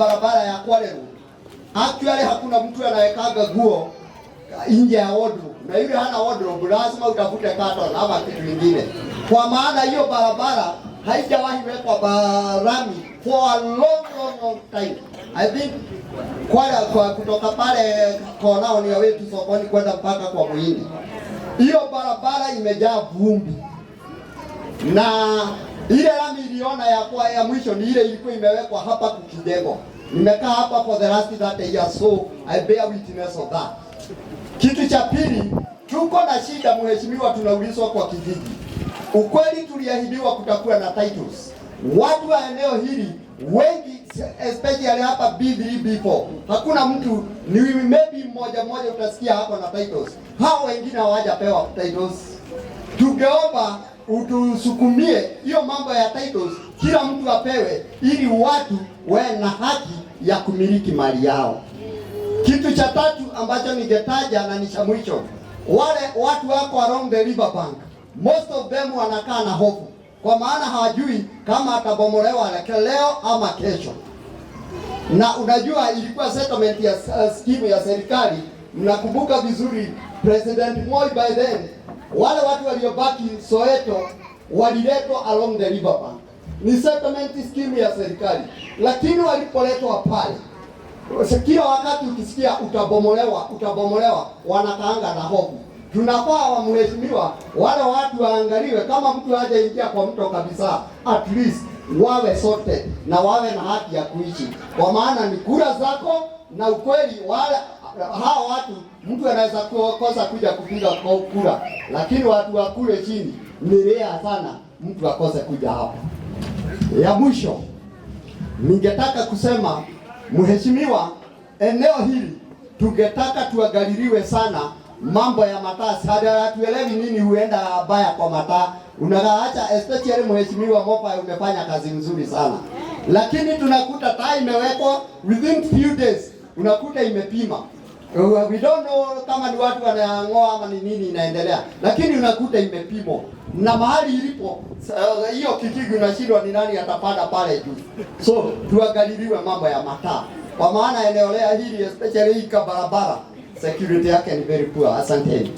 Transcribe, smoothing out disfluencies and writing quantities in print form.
Barabara ya Kwale actually hakuna mtu anayekaga nguo nje ya wardrobe, na yule hana wardrobe lazima utafute carton ama kitu kingine, kwa maana hiyo barabara haijawahi wekwa barami for a long time. I think kwa kutoka pale kona ni wetu sokoni kwenda mpaka kwa Muhindi, hiyo barabara imejaa vumbi, na ile lami iliona ya mwisho ni ile ilikuwa imewekwa hapa Kukidego. Nimekaa hapa for the last 30 years, so I bear witness of that. Kitu cha pili, tuko na shida mheshimiwa, tunaulizwa kwa kijiji. Ukweli tuliahidiwa kutakuwa na titles. Watu wa eneo hili wengi, especially hapa B3 B4, hakuna mtu, ni maybe mmoja utasikia hapa na titles. Hao wengine hawajapewa titles. Tungeomba utusukumie hiyo mambo ya titles, kila mtu apewe, ili watu wawe na haki ya kumiliki mali yao. Kitu cha tatu ambacho ningetaja na ni cha mwisho, wale watu wako along the river bank, most of them wanakaa na hofu, kwa maana hawajui kama atabomolewa leo ama kesho. Na unajua ilikuwa settlement ya scheme ya serikali, mnakumbuka vizuri President Moi by then, wale watu waliobaki Soweto waliletwa along the river bank. Ni settlement scheme ya serikali, lakini walipoletwa pale, kila wakati ukisikia utabomolewa, wanakaanga na hofu. Tunafaa wa mheshimiwa, wale watu waangaliwe, kama mtu haja ingia kwa mto kabisa, at least wawe sote na wawe na haki ya kuishi, kwa maana ni kura zako. Na ukweli wale hao watu, mtu anaweza kukosa kuja kupiga kura, lakini watu wa kule chini ni rare sana mtu akose kuja hapa. Ya mwisho ningetaka kusema mheshimiwa, eneo hili tungetaka tuangaliliwe sana mambo ya mataa. Sada tuelewi nini huenda baya kwa mataa. Unaacha especially mheshimiwa Mofa, umefanya kazi nzuri sana, lakini tunakuta taa imewekwa within few days, unakuta imepima. We don't know kama ni watu wanang'oa ama ni nini inaendelea, lakini unakuta imepimwa na mahali ilipo hiyo kitigi, unashindwa ni nani atapanda pale juu. So tuangaliliwe mambo ya mataa, kwa maana eneo hili especially hii barabara security yake ni very poor. Asanteni.